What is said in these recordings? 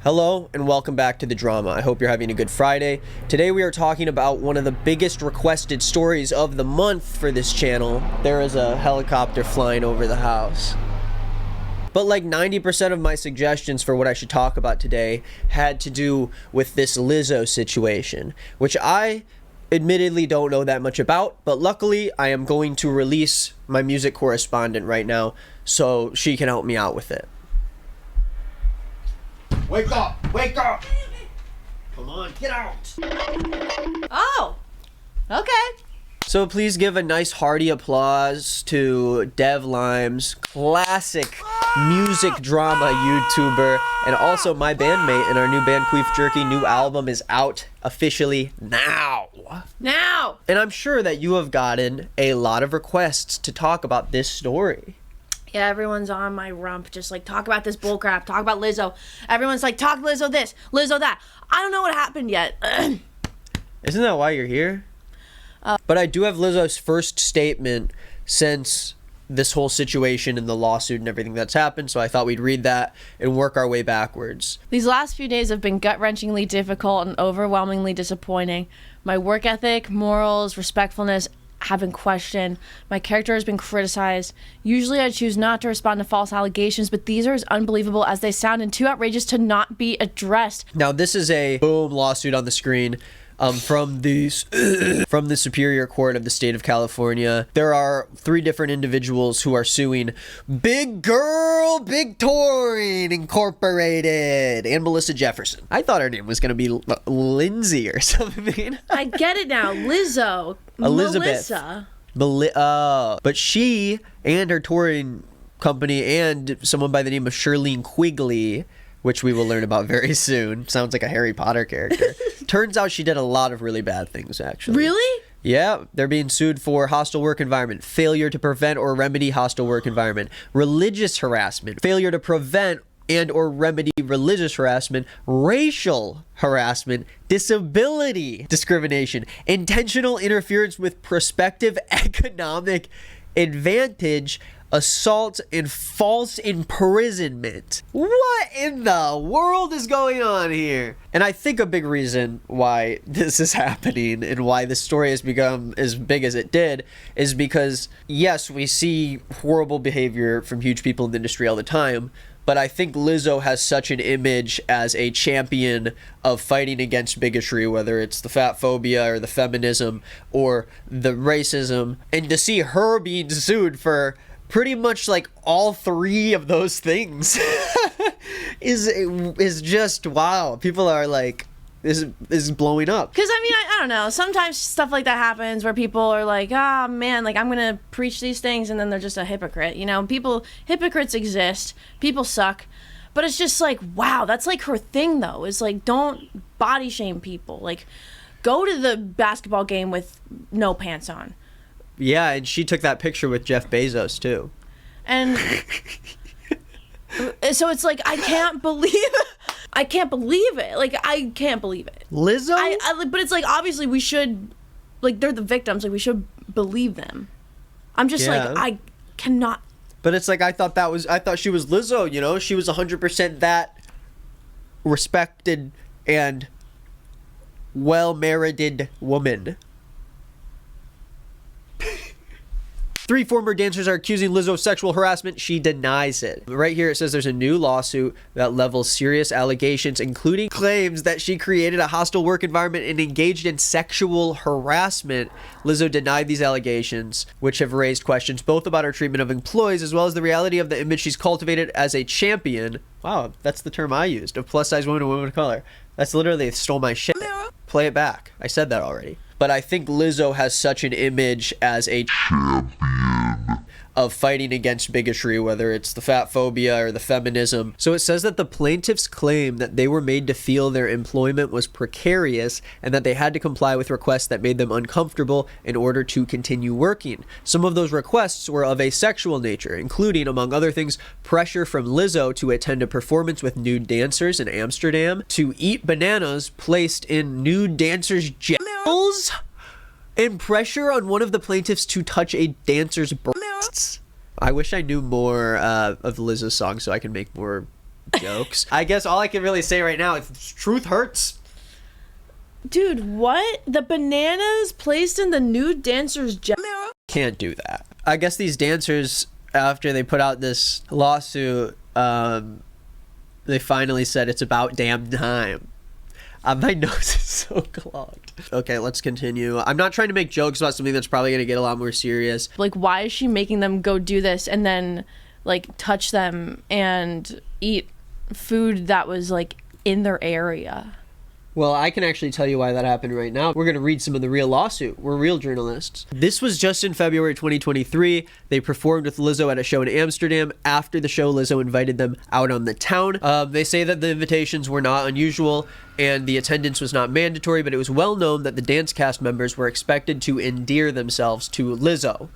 Hello and welcome back to the drama. I hope you're having a good Friday. Today we are talking about one of the biggest requested stories of the month for this channel. There is a helicopter flying over the house. But like 90% of my suggestions for what I should talk about today had to do with this Lizzo situation, which I admittedly don't know that much about, but luckily I am going to release my music correspondent right now so she can help me out with it. Wake up! Wake up! Come on, get out! Oh! Okay. So please give a nice hearty applause to Dev Lime's classic music drama YouTuber and also my bandmate in our new band Queef Jerky. New album is out officially now. Now! And I'm sure that you have gotten a lot of requests to talk about this story. Yeah, everyone's on my rump, just like, talk about this bullcrap, talk about Lizzo. Everyone's like, talk Lizzo this, Lizzo that. I don't know what happened yet. Isn't that why you're here? But I do have Lizzo's first statement since this whole situation and the lawsuit and everything that's happened, so I thought we'd read that and work our way backwards. These last few days have been gut-wrenchingly difficult and overwhelmingly disappointing. My work ethic, morals, respectfulness have been questioned. My character has been criticized. Usually I choose not to respond to false allegations, but these are as unbelievable as they sound and too outrageous to not be addressed. Now this is a boom lawsuit on the screen from the Superior Court of the state of California. There are 3 different individuals who are suing Big Girl Victorian Incorporated and Melissa Jefferson. I thought her name was going to be Lindsay or something. I get it now. Lizzo. Elizabeth. Melissa. But she and her touring company and someone by the name of Shirlene Quigley, which we will learn about very soon. Sounds like a Harry Potter character. Turns out she did a lot of really bad things, actually. Really? Yeah, they're being sued for hostile work environment, failure to prevent or remedy hostile work environment, religious harassment, failure to prevent and or remedy religious harassment, racial harassment, disability discrimination, intentional interference with prospective economic advantage, assault, and false imprisonment. What in the world is going on here? And I think a big reason why this is happening and why this story has become as big as it did is because, yes, we see horrible behavior from huge people in the industry all the time, but I think Lizzo has such an image as a champion of fighting against bigotry, whether it's the fat phobia or the feminism or the racism, and to see her being sued for pretty much like all 3 of those things is just wow. People are like, this is blowing up. Because I mean, I don't know, sometimes stuff like that happens where people are like, ah, man, like, I'm gonna preach these things, and then they're just a hypocrite, you know? Hypocrites exist, people suck, but it's just like, wow, that's like her thing though, is like, don't body shame people, like, go to the basketball game with no pants on. Yeah, and she took that picture with Jeff Bezos too. And so it's like, I can't believe it. Like, I can't believe it. Lizzo? But it's like, obviously we should, like, they're the victims, like, we should believe them. I'm just like, I cannot. But it's like, I thought she was Lizzo, you know? She was 100% that respected and well-merited woman. 3 former dancers are accusing Lizzo of sexual harassment. She denies it. Right here it says there's a new lawsuit that levels serious allegations, including claims that she created a hostile work environment and engaged in sexual harassment. Lizzo denied these allegations, which have raised questions both about her treatment of employees as well as the reality of the image she's cultivated as a champion. Wow, that's the term I used, of plus-size women and women of color. That's literally, they stole my shit. Play it back. I said that already. But I think Lizzo has such an image as a champion of fighting against bigotry, whether it's the fat phobia or the feminism. So it says that the plaintiffs claim that they were made to feel their employment was precarious and that they had to comply with requests that made them uncomfortable in order to continue working. Some of those requests were of a sexual nature, including, among other things, pressure from Lizzo to attend a performance with nude dancers in Amsterdam, to eat bananas placed in nude dancers' genitals, and pressure on one of the plaintiffs to touch a dancer's breasts. I wish I knew more of Lizzo's songs so I can make more Jokes. I guess all I can really say right now is truth hurts. Dude, what? The bananas placed in the nude dancer's Can't do that. I guess these dancers, after they put out this lawsuit, they finally said it's about damn time. My nose is so clogged. Okay, let's continue. I'm not trying to make jokes about something that's probably going to get a lot more serious. Like, why is she making them go do this and then, like, touch them and eat food that was, like, in their area? Well, I can actually tell you why that happened right now. We're going to read some of the real lawsuit. We're real journalists. This was just in February 2023. They performed with Lizzo at a show in Amsterdam. After the show, Lizzo invited them out on the town. They say that the invitations were not unusual and the attendance was not mandatory, but it was well known that the dance cast members were expected to endear themselves to Lizzo.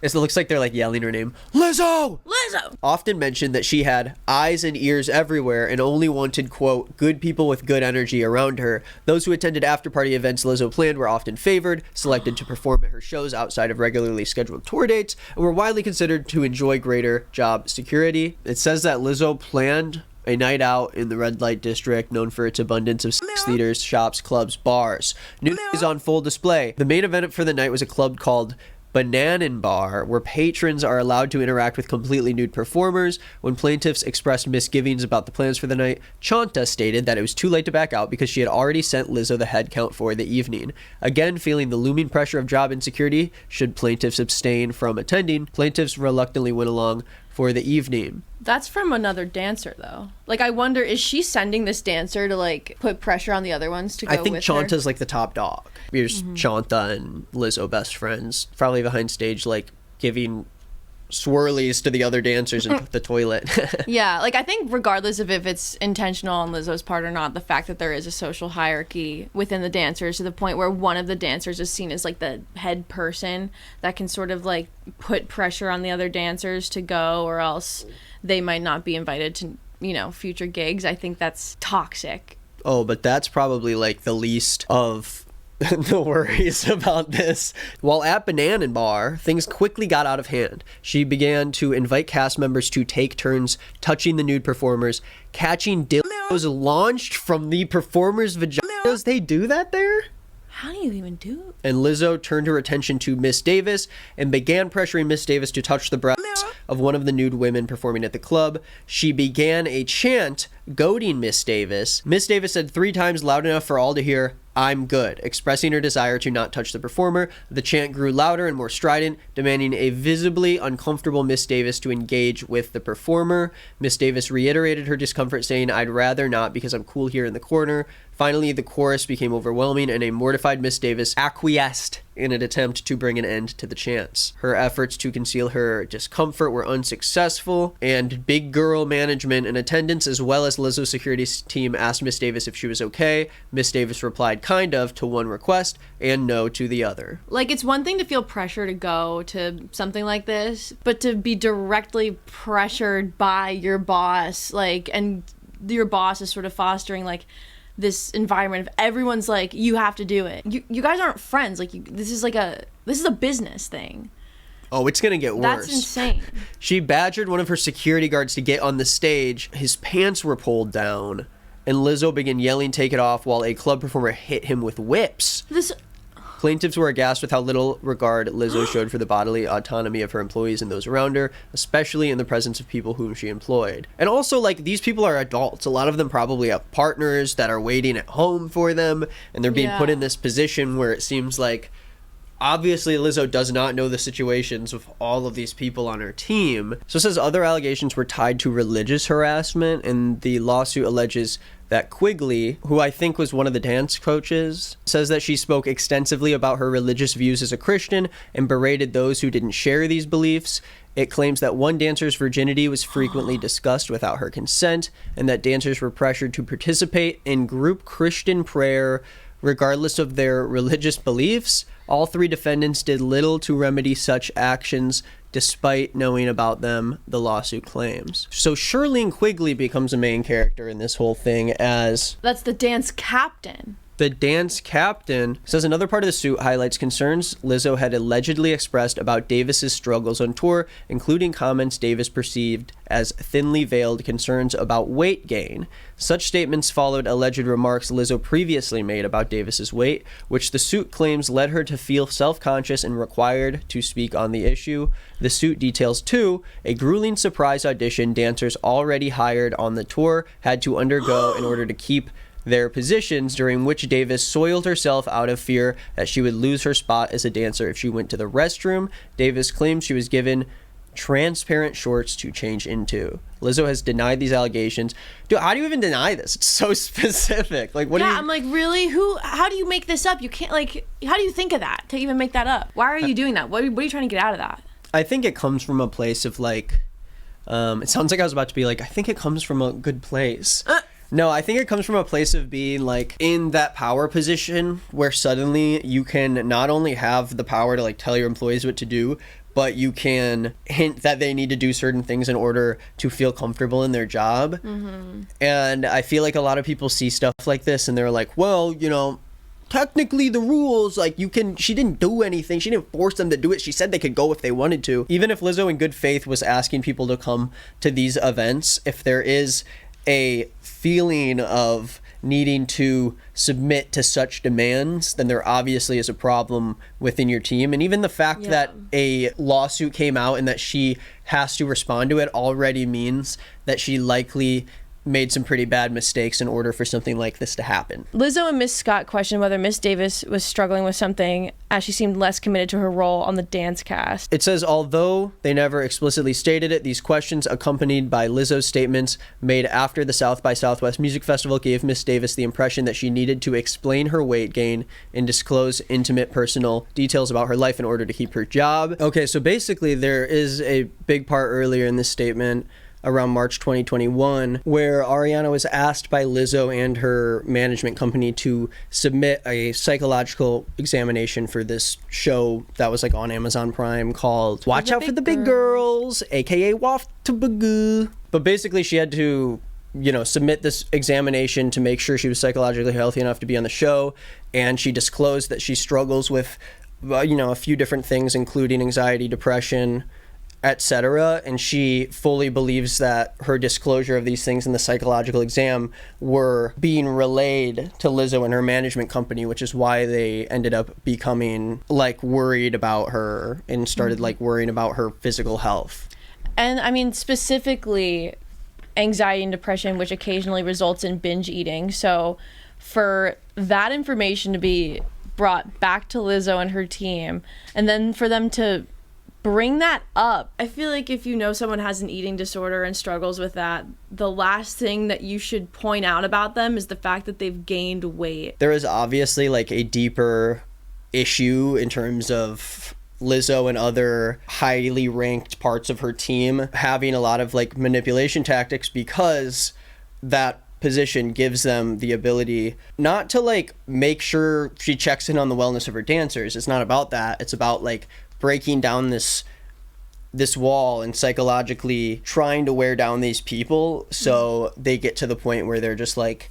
It looks like they're like yelling her name. Lizzo! Lizzo! Often mentioned that she had eyes and ears everywhere and only wanted, quote, good people with good energy around her. Those who attended after-party events Lizzo planned were often favored, selected to perform at her shows outside of regularly scheduled tour dates, and were widely considered to enjoy greater job security. It says that Lizzo planned a night out in the red light district known for its abundance of sex theaters, shops, clubs, bars. News is on full display. The main event for the night was a club called Bananen Bar, where patrons are allowed to interact with completely nude performers. When plaintiffs expressed misgivings about the plans for the night, Chanta stated that it was too late to back out because she had already sent Lizzo the head count for the evening. Again, feeling the looming pressure of job insecurity should plaintiffs abstain from attending, plaintiffs reluctantly went along for the evening. That's from another dancer, though. Like, I wonder, is she sending this dancer to, like, put pressure on the other ones to go with her? I think Chanta's like the top dog. Here's Chanta and Lizzo best friends, probably behind stage, like, giving swirlies to the other dancers in the toilet. Yeah, like, I think regardless of if it's intentional on Lizzo's part or not, the fact that there is a social hierarchy within the dancers to the point where one of the dancers is seen as, like, the head person that can sort of, like, put pressure on the other dancers to go, or else they might not be invited to, you know, future gigs. I think that's toxic. Oh, but that's probably, like, the least of the worries about this. While at Bananen Bar, things quickly got out of hand. She began to invite cast members to take turns touching the nude performers, catching dildos launched from the performers' vaginas. They do that there? How do you even do it? And Lizzo turned her attention to Miss Davis and began pressuring Miss Davis to touch the breasts of one of the nude women performing at the club. She began a chant goading Miss Davis. Miss Davis said 3 times loud enough for all to hear, "I'm good," expressing her desire to not touch the performer. The chant grew louder and more strident, demanding a visibly uncomfortable Miss Davis to engage with the performer. Miss Davis reiterated her discomfort, saying, "I'd rather not because I'm cool here in the corner." Finally, the chorus became overwhelming and a mortified Miss Davis acquiesced in an attempt to bring an end to the chants. Her efforts to conceal her discomfort were unsuccessful, and big girl management and attendance, as well as Lizzo's security team, asked Miss Davis if she was okay. Miss Davis replied kind of to one request and no to the other. Like, it's one thing to feel pressure to go to something like this, but to be directly pressured by your boss, like, and your boss is sort of fostering, like, this environment of everyone's like, you have to do it. You guys aren't friends. Like, this is a business thing. Oh, it's gonna get worse. That's insane. She badgered one of her security guards to get on the stage. His pants were pulled down, and Lizzo began yelling, "Take it off," while a club performer hit him with whips. Plaintiffs were aghast with how little regard Lizzo showed for the bodily autonomy of her employees and those around her, especially in the presence of people whom she employed. And also, like, these people are adults. A lot of them probably have partners that are waiting at home for them, and they're being put in this position where it seems like, obviously, Lizzo does not know the situations of all of these people on her team. So it says other allegations were tied to religious harassment, and the lawsuit alleges that Quigley, who I think was one of the dance coaches, says that she spoke extensively about her religious views as a Christian and berated those who didn't share these beliefs. It claims that one dancer's virginity was frequently discussed without her consent, and that dancers were pressured to participate in group Christian prayer regardless of their religious beliefs. All 3 defendants did little to remedy such actions despite knowing about them, the lawsuit claims. So Shirlene Quigley becomes a main character in this whole thing as... That's the dance captain. The dance captain says another part of the suit highlights concerns Lizzo had allegedly expressed about Davis's struggles on tour, including comments Davis perceived as thinly veiled concerns about weight gain. Such statements followed alleged remarks Lizzo previously made about Davis's weight, which the suit claims led her to feel self-conscious and required to speak on the issue. The suit details, too, a grueling surprise audition dancers already hired on the tour had to undergo in order to keep their positions, during which Davis soiled herself out of fear that she would lose her spot as a dancer if she went to the restroom. Davis claims she was given transparent shorts to change into. Lizzo has denied these allegations. Dude, how do you even deny this? It's so specific. Like, what do you... I'm like, really? How do you make this up? You can't, like, how do you think of that to even make that up? Why are you doing that? What are you trying to get out of that? I think it comes from a place of, like, it sounds like I was about to be like, I think it comes from a good place. No, I think it comes from a place of being, like, in that power position where suddenly you can not only have the power to, like, tell your employees what to do, but you can hint that they need to do certain things in order to feel comfortable in their job. Mm-hmm. And I feel like a lot of people see stuff like this and they're like, well, you know, technically the rules, like, she didn't do anything. She didn't force them to do it. She said they could go if they wanted to. Even if Lizzo in good faith was asking people to come to these events, if there is a feeling of needing to submit to such demands, then there obviously is a problem within your team. And even the fact that a lawsuit came out and that she has to respond to it already means that she likely made some pretty bad mistakes in order for something like this to happen. Lizzo and Miss Scott questioned whether Miss Davis was struggling with something, as she seemed less committed to her role on the dance cast. It says, although they never explicitly stated it, these questions, accompanied by Lizzo's statements made after the South by Southwest Music Festival, gave Miss Davis the impression that she needed to explain her weight gain and disclose intimate personal details about her life in order to keep her job. Okay, so basically there is a big part earlier in this statement around March 2021, where Ariana was asked by Lizzo and her management company to submit a psychological examination for this show that was, like, on Amazon Prime called Watch Out for the Big Girls, aka Waft to Bagoo. But basically she had to, you know, submit this examination to make sure she was psychologically healthy enough to be on the show, and she disclosed that she struggles with, you know, a few different things, including anxiety, depression, etc. And she fully believes that her disclosure of these things in the psychological exam were being relayed to Lizzo and her management company, which is why they ended up becoming, like, worried about her and started, like, worrying about her physical health. And I mean, specifically anxiety and depression, which occasionally results in binge eating. So for that information to be brought back to Lizzo and her team, and then for them to bring that up. I feel like if you know someone has an eating disorder and struggles with that, the last thing that you should point out about them is the fact that they've gained weight. There is obviously, like, a deeper issue in terms of Lizzo and other highly ranked parts of her team having a lot of, like, manipulation tactics, because that position gives them the ability not to, like, make sure she checks in on the wellness of her dancers. It's not about that. It's about, like, breaking down this wall and psychologically trying to wear down these people so they get to the point where they're just like,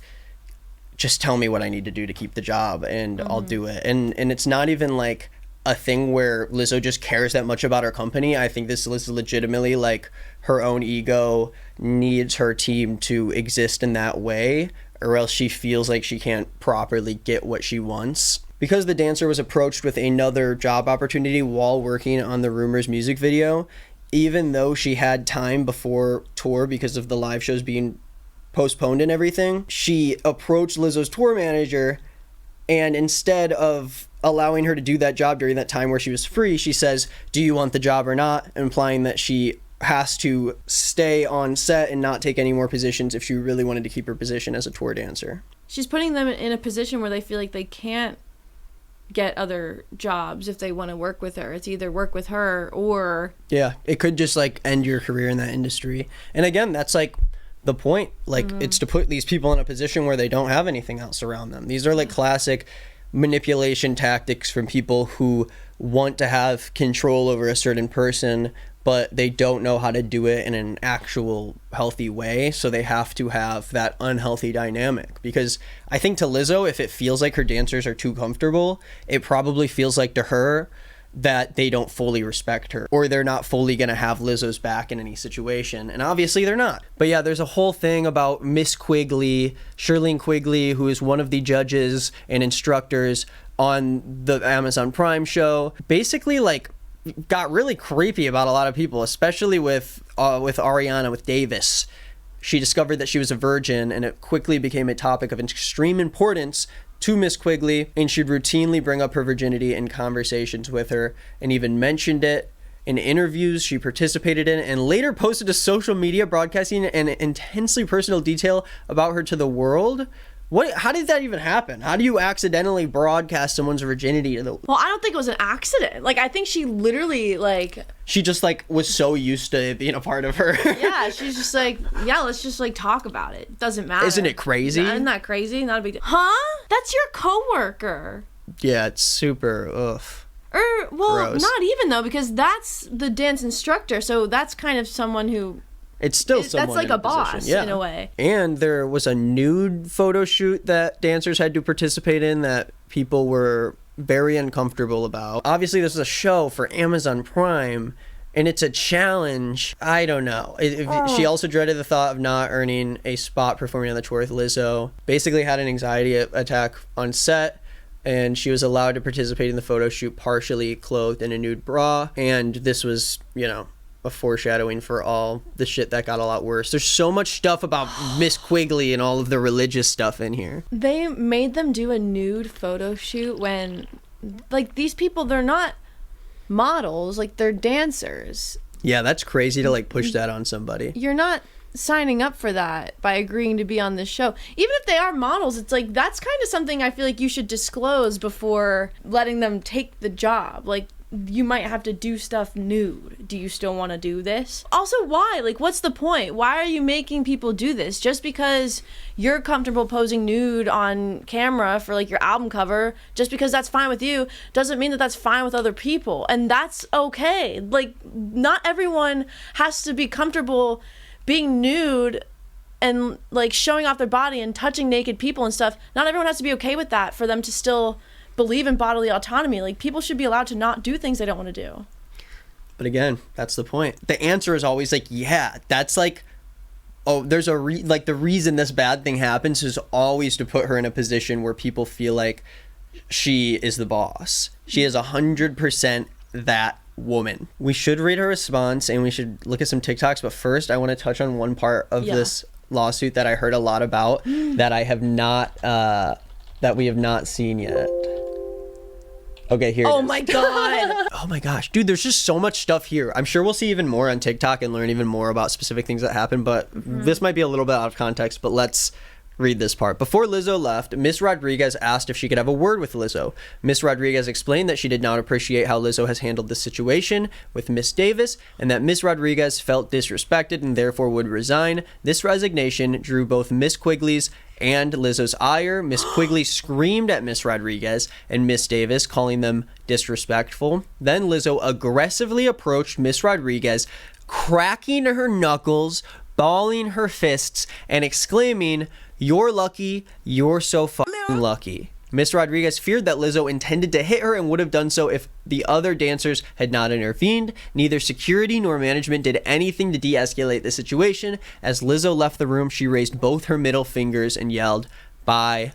just tell me what I need to do to keep the job and I'll do it. And it's not even like a thing where Lizzo just cares that much about her company. I think this is legitimately, like, her own ego needs her team to exist in that way, or else she feels like she can't properly get what she wants. Because the dancer was approached with another job opportunity while working on the Rumors music video, even though she had time before tour because of the live shows being postponed and everything, she approached Lizzo's tour manager, and instead of allowing her to do that job during that time where she was free, she says, "Do you want the job or not?" implying that she has to stay on set and not take any more positions if she really wanted to keep her position as a tour dancer. She's putting them in a position where they feel like they can't get other jobs if they want to work with her. It's either work with her or... Yeah, it could just, like, end your career in that industry. And again, that's, like, the point. Like, it's to put these people in a position where they don't have anything else around them. These are, like, classic manipulation tactics from people who want to have control over a certain person but they don't know how to do it in an actual healthy way. So they have to have that unhealthy dynamic. Because I think to Lizzo, if it feels like her dancers are too comfortable, it probably feels like to her that they don't fully respect her, or they're not fully going to have Lizzo's back in any situation. And obviously they're not. But yeah, there's a whole thing about Miss Quigley, Shirlene Quigley, who is one of the judges and instructors on the Amazon Prime show, basically like got really creepy about a lot of people, especially with Ariana, with Davis. She discovered that she was a virgin, and it quickly became a topic of extreme importance to Miss Quigley, and she'd routinely bring up her virginity in conversations with her, and even mentioned it in interviews she participated in, and later posted to social media broadcasting an intensely personal detail about her to the world. How did that even happen? How do you accidentally broadcast someone's virginity to the... Well, I don't think it was an accident. Like, I think she literally, like... She just, like, was so used to it being a part of her. Yeah, she's just like, yeah, let's just, like, talk about it. It doesn't matter. Isn't it crazy? Isn't that crazy? Not a big deal. Huh? That's your coworker. Yeah, it's super, Well, gross. Not even, though, because that's the dance instructor, so that's kind of someone who... It's still someone that's like in a boss, position. in a way. And there was a nude photo shoot that dancers had to participate in that people were very uncomfortable about. Obviously, this is a show for Amazon Prime, and it's a challenge. I don't know. She also dreaded the thought of not earning a spot performing on the tour with Lizzo. Basically had an anxiety attack on set, and she was allowed to participate in the photo shoot partially clothed in a nude bra. And this was, a foreshadowing for all the shit that got a lot worse. There's so much stuff about Miss Quigley and all of the religious stuff in here. They made them do a nude photo shoot when, like, these people, they're not models, like, they're dancers. Yeah, that's crazy to, like, push that on somebody. You're not signing up for that by agreeing to be on this show. Even if they are models, it's like, that's kind of something I feel like you should disclose before letting them take the job. Like, you might have to do stuff nude. Do you still want to do this? Also, why? Like, what's the point? Why are you making people do this? Just because you're comfortable posing nude on camera for, like, your album cover, just because that's fine with you, doesn't mean that that's fine with other people. And that's okay. Like, not everyone has to be comfortable being nude and, like, showing off their body and touching naked people and stuff. Not everyone has to be okay with that for them to still believe in bodily autonomy. Like, people should be allowed to not do things they don't want to do. But again, that's the point. The answer is always like, yeah, that's like, oh, there's the reason this bad thing happens is always to put her in a position where people feel like she is the boss. She is 100% that woman. We should read her response and we should look at some TikToks, but first I want to touch on one part of this lawsuit that I heard a lot about that I have not that we have not seen yet. Okay, here it is. Oh my god. Oh my gosh, dude, there's just so much stuff here. I'm sure we'll see even more on TikTok and learn even more about specific things that happen, but this might be a little bit out of context, but let's read this part. Before Lizzo left, Miss Rodriguez asked if she could have a word with Lizzo. Miss Rodriguez explained that she did not appreciate how Lizzo has handled the situation with Miss Davis, and that Miss Rodriguez felt disrespected and therefore would resign. This resignation drew both Miss Quigley's and Lizzo's ire. Miss Quigley screamed at Miss Rodriguez and Miss Davis, calling them disrespectful. Then Lizzo aggressively approached Miss Rodriguez, cracking her knuckles, balling her fists, and exclaiming, "You're lucky, you're so fucking lucky." Miss Rodriguez feared that Lizzo intended to hit her and would have done so if the other dancers had not intervened. Neither security nor management did anything to de-escalate the situation. As Lizzo left the room, she raised both her middle fingers and yelled, "Bye,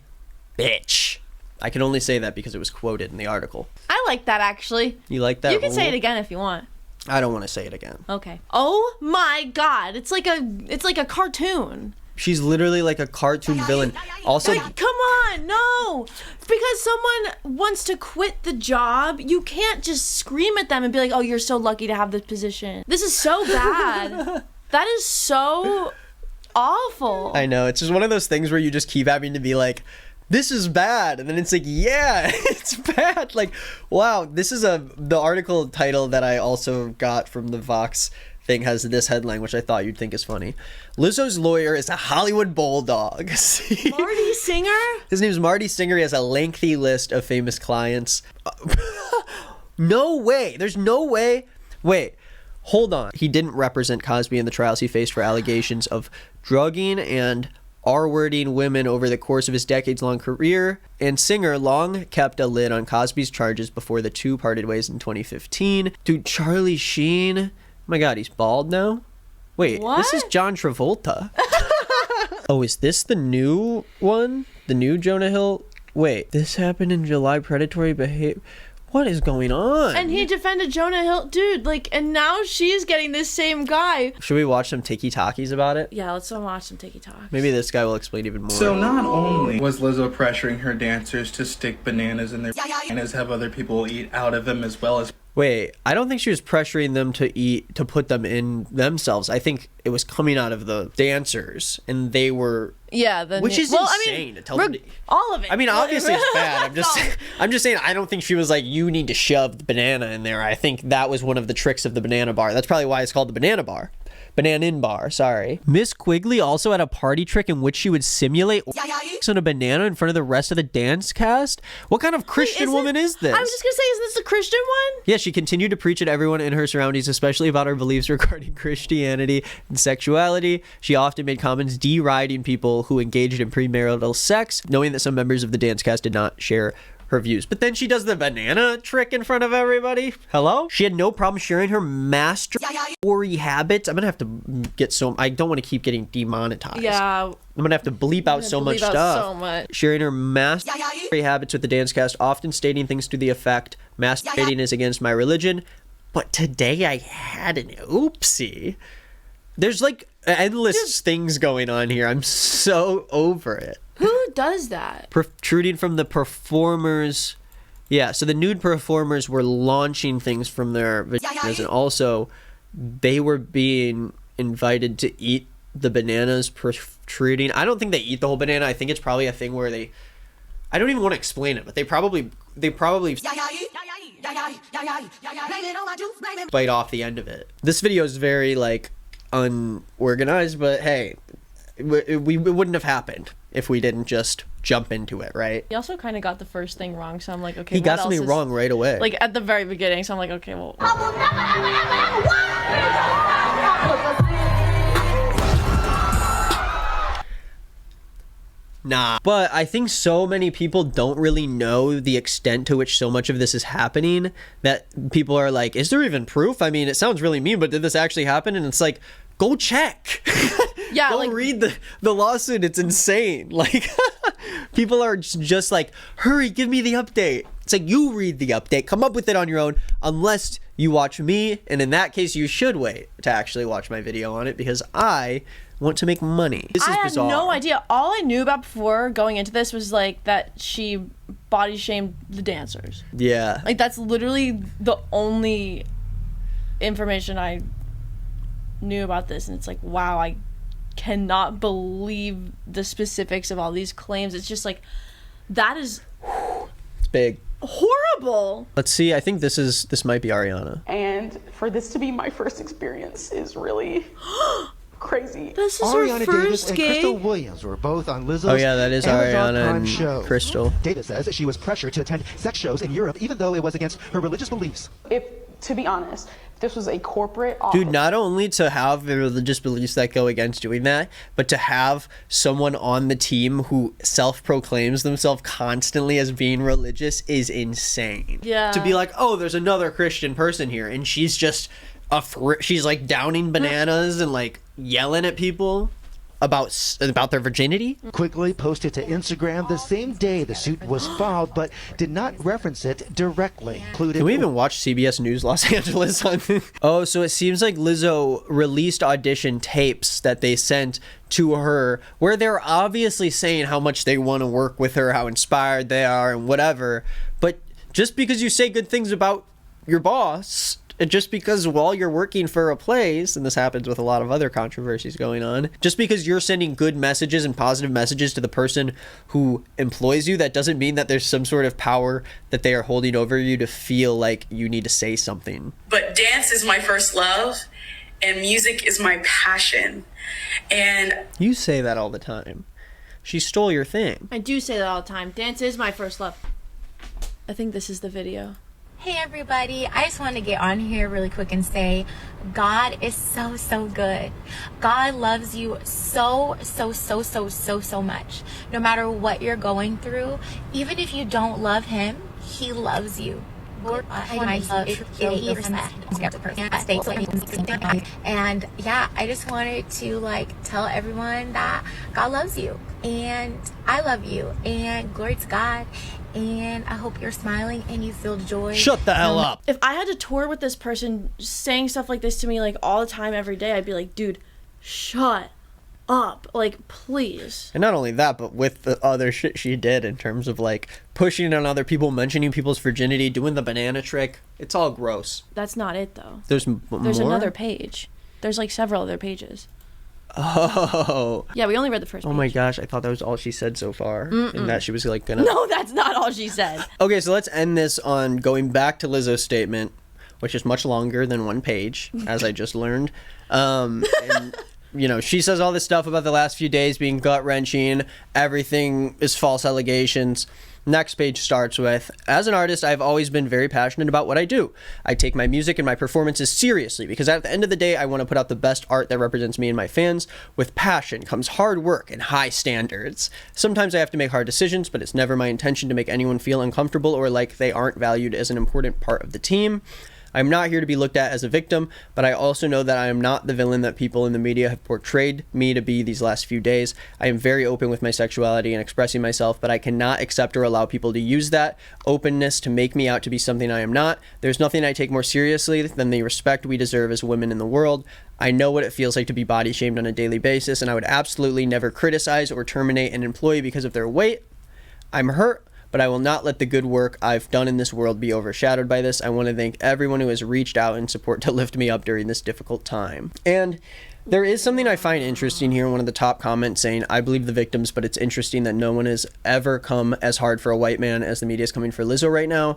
bitch." I can only say that because it was quoted in the article. I like that, actually. You like that? You can say it again if you want. I don't want to say it again. Okay. Oh my god, it's like a cartoon. She's literally like a cartoon villain. Also, like, come on, no. Because someone wants to quit the job, you can't just scream at them and be like, "Oh, you're so lucky to have this position." This is so bad. That is so awful. I know. It's just one of those things where you just keep having to be like, this is bad. And then it's like, yeah, it's bad. Like, wow, this is the article title that I also got from the Vox thing has this headline, which I thought you'd think is funny. Lizzo's lawyer is a Hollywood bulldog. Marty Singer? His name is Marty Singer. He has a lengthy list of famous clients. No way. There's no way. Wait. Hold on. He didn't represent Cosby in the trials he faced for allegations of drugging and R-wording women over the course of his decades-long career, and Singer long kept a lid on Cosby's charges before the two parted ways in 2015. Dude, Charlie Sheen. Oh my God, he's bald now? Wait, What? This is John Travolta. Oh, is this the new one? The new Jonah Hill? Wait, this happened in July. Predatory behavior. What is going on? And he defended Jonah Hill. Dude, like, and now she's getting this same guy. Should we watch some tiki-talkies about it? Yeah, let's watch some TikTok. Maybe this guy will explain even more. So not only was Lizzo pressuring her dancers to stick bananas in their bananas, have other people eat out of them, as well as Wait, I don't think she was pressuring them to put them in themselves. I think it was coming out of the dancers, and they were... Yeah, which is insane to tell them to... all of it. I mean, obviously it's bad. I'm just saying, I don't think she was like, you need to shove the banana in there. I think that was one of the tricks of the banana bar. That's probably why it's called the banana bar. Bananin bar, sorry. Miss Quigley also had a party trick in which she would simulate on a banana in front of the rest of the dance cast. What kind of Christian woman is this? I was just gonna say, is this the Christian one? Yeah, she continued to preach at everyone in her surroundings, especially about her beliefs regarding Christianity and sexuality. She often made comments deriding people who engaged in premarital sex, knowing that some members of the dance cast did not share her views. But then she does the banana trick in front of everybody. Hello? She had no problem sharing her masturbatory habits. I'm gonna have to get I don't want to keep getting demonetized. Yeah. I'm gonna have to bleep out so much stuff. So much. Sharing her masturbatory habits with the dance cast, often stating things to the effect, masturbating is against my religion, but today I had an oopsie. There's like endless things going on here. I'm so over it. Who does that? Protruding from the performers. Yeah, so the nude performers were launching things from their vaginas, and also they were being invited to eat the bananas protruding. I don't think they eat the whole banana. I think it's probably a thing where I don't even want to explain it, but they probably bite off the end of it. This video is very like unorganized, but hey, it wouldn't have happened if we didn't just jump into it, right? He also kind of got the first thing wrong, so I'm like, okay, he got something wrong right away. Like at the very beginning, so I'm like, okay, well. Nah. But I think so many people don't really know the extent to which so much of this is happening that people are like, is there even proof? I mean, it sounds really mean, but did this actually happen? And it's like, go check. Yeah, go like, read the lawsuit. It's insane. Like, people are just like, hurry, give me the update. It's like, you read the update, come up with it on your own, unless you watch me. And in that case, you should wait to actually watch my video on it, because I want to make money. This is bizarre. I had no idea. All I knew about before going into this was like that she body shamed the dancers. Yeah. Like that's literally the only information I knew about this, and it's like, wow, I cannot believe the specifics of all these claims. It's just like, that is It's big. Horrible. Let's see. I think this might be Ariana. And for this to be my first experience is really crazy. This is Ariana her Davis first and gig. Crystal Williams were both on Lizzo's Oh yeah, that is Amazon Ariana Prime and show. Crystal. Davis says that she was pressured to attend sex shows in Europe even though it was against her religious beliefs. If, to be honest, this was a corporate office. Dude, not only to have the religious beliefs that go against doing that, but to have someone on the team who self-proclaims themselves constantly as being religious is insane. Yeah. To be like, oh, there's another Christian person here, and she's just she's like downing bananas and like yelling at people about their virginity. Quigley posted to Instagram the same day the suit was filed, but did not reference it directly. Can we even watch CBS News Los Angeles on Oh, so it seems like Lizzo released audition tapes that they sent to her where they're obviously saying how much they want to work with her, how inspired they are and whatever. But just because you say good things about your boss, and just because while you're working for a place, and this happens with a lot of other controversies going on, just because you're sending good messages and positive messages to the person who employs you, that doesn't mean that there's some sort of power that they are holding over you to feel like you need to say something. But dance is my first love, and music is my passion. And you say that all the time. She stole your thing. I do say that all the time. Dance is my first love. I think this is the video. Hey everybody, I just want to get on here really quick and say God is so, so good. God loves you so, so, so, so, so, so much. No matter what you're going through, even if you don't love him, he loves you. And yeah, I just wanted to like tell everyone that God loves you and I love you and glory to God. And I hope you're smiling and you feel joy. Shut the hell up. If I had to tour with this person saying stuff like this to me like all the time every day, I'd be like, dude, shut up, like, please. And not only that, but with the other shit she did in terms of like pushing on other people, mentioning people's virginity, doing the banana trick, it's all gross. That's not it though. There's another page. There's like several other pages. Oh. Yeah, we only read the first page. Oh my gosh, I thought that was all she said so far. And that she was like gonna... No, that's not all she said. Okay, so let's end this on going back to Lizzo's statement, which is much longer than one page, as I just learned. And, you know, she says all this stuff about the last few days being gut-wrenching, everything is false allegations. Next page starts with, as an artist, I've always been very passionate about what I do. I take my music and my performances seriously because at the end of the day, I want to put out the best art that represents me and my fans. With passion comes hard work and high standards. Sometimes I have to make hard decisions, but it's never my intention to make anyone feel uncomfortable or like they aren't valued as an important part of the team. I'm not here to be looked at as a victim, but I also know that I am not the villain that people in the media have portrayed me to be these last few days. I am very open with my sexuality and expressing myself, but I cannot accept or allow people to use that openness to make me out to be something I am not. There's nothing I take more seriously than the respect we deserve as women in the world. I know what it feels like to be body shamed on a daily basis, and I would absolutely never criticize or terminate an employee because of their weight. I'm hurt, but I will not let the good work I've done in this world be overshadowed by this. I want to thank everyone who has reached out in support to lift me up during this difficult time. And there is something I find interesting here in one of the top comments saying, I believe the victims, but it's interesting that no one has ever come as hard for a white man as the media is coming for Lizzo right now.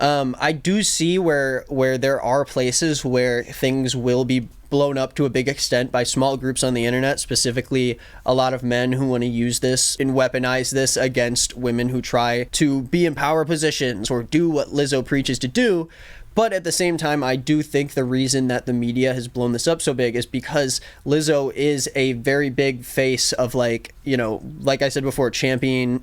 I do see where there are places where things will be blown up to a big extent by small groups on the internet, specifically a lot of men who want to use this and weaponize this against women who try to be in power positions or do what Lizzo preaches to do. But at the same time, I do think the reason that the media has blown this up so big is because Lizzo is a very big face of, like, you know, like I said before, championing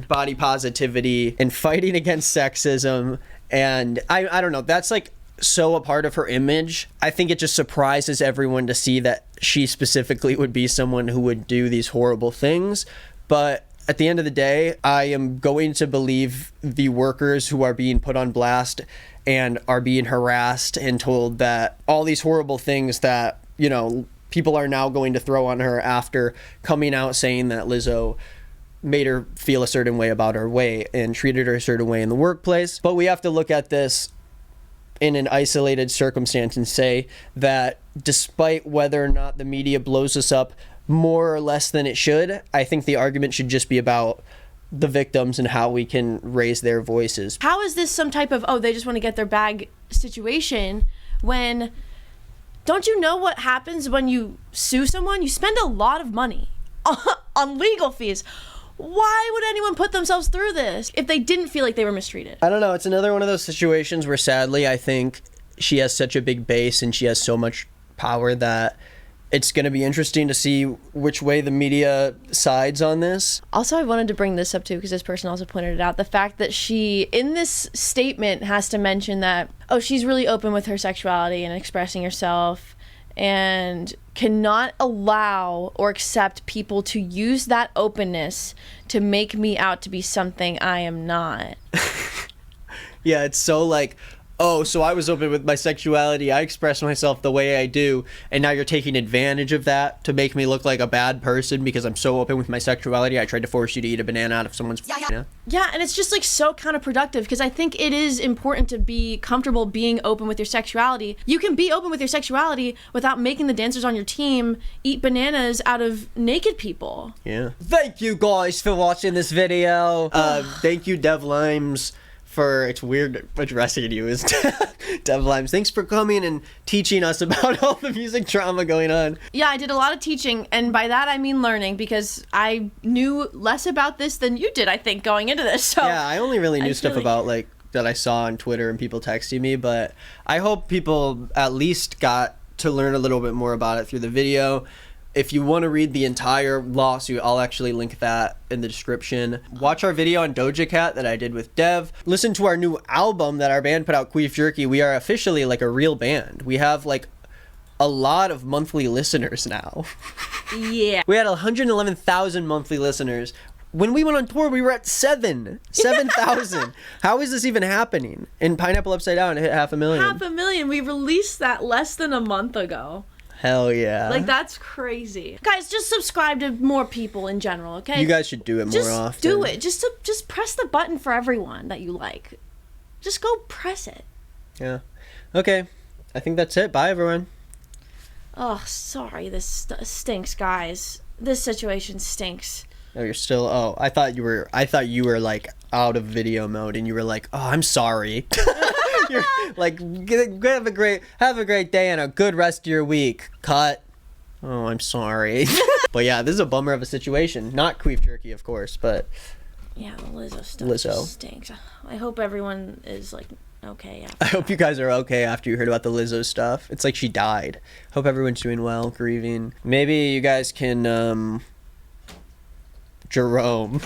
body positivity and fighting against sexism. And I don't know, that's like so a part of her image. I think it just surprises everyone to see that she specifically would be someone who would do these horrible things. But at the end of the day, I am going to believe the workers who are being put on blast and are being harassed and told that all these horrible things that, you know, people are now going to throw on her after coming out saying that Lizzo made her feel a certain way about her weight and treated her a certain way in the workplace. But we have to look at this in an isolated circumstance and say that despite whether or not the media blows this up more or less than it should, I think the argument should just be about the victims and how we can raise their voices. How is this some type of, oh, they just want to get their bag situation when, don't you know what happens when you sue someone? You spend a lot of money on legal fees. Why would anyone put themselves through this if they didn't feel like they were mistreated? I don't know. It's another one of those situations where sadly I think she has such a big base and she has so much power that it's going to be interesting to see which way the media sides on this. Also, I wanted to bring this up too because this person also pointed it out. The fact that she, in this statement, has to mention that, oh, she's really open with her sexuality and expressing herself and cannot allow or accept people to use that openness to make me out to be something I am not. Yeah, it's so like, oh, so I was open with my sexuality, I express myself the way I do, and now you're taking advantage of that to make me look like a bad person because I'm so open with my sexuality, I tried to force you to eat a banana out of someone's banana. Yeah, and it's just like so counterproductive because I think it is important to be comfortable being open with your sexuality. You can be open with your sexuality without making the dancers on your team eat bananas out of naked people. Yeah. Thank you guys for watching this video. Thank you, Dev Limes, it's weird addressing you as Dev Limes. Thanks for coming and teaching us about all the music drama going on. Yeah, I did a lot of teaching, and by that I mean learning, because I knew less about this than you did, I think, going into this. So yeah, I only really knew stuff like about like that I saw on Twitter and people texting me, but I hope people at least got to learn a little bit more about it through the video. If you want to read the entire lawsuit, I'll actually link that in the description. Watch our video on Doja Cat that I did with Dev. Listen to our new album that our band put out, Queef Jerky. We are officially like a real band. We have like a lot of monthly listeners now. Yeah. We had 111,000 monthly listeners. When we went on tour, we were at 7,000. How is this even happening? And Pineapple Upside Down hit 500,000. 500,000. We released that less than a month ago. Hell yeah. Like, that's crazy. Guys, just subscribe to more people in general, okay? You guys should do it more just often. do it. Just press the button for everyone that you like. Just go press it. Yeah. Okay. I think that's it. Bye, everyone. Oh, sorry. This stinks, guys. This situation stinks. Oh, you're still. Oh, I thought you were like out of video mode, and you were like, "Oh, I'm sorry." You're like, have a great day and a good rest of your week. Cut. Oh, I'm sorry. But yeah, this is a bummer of a situation. Not Queef Jerky, of course, but yeah, the Lizzo stuff just stinks. I hope everyone is like okay. I hope you guys are okay after you heard about the Lizzo stuff. It's like she died. Hope everyone's doing well, grieving. Maybe you guys can Jerome.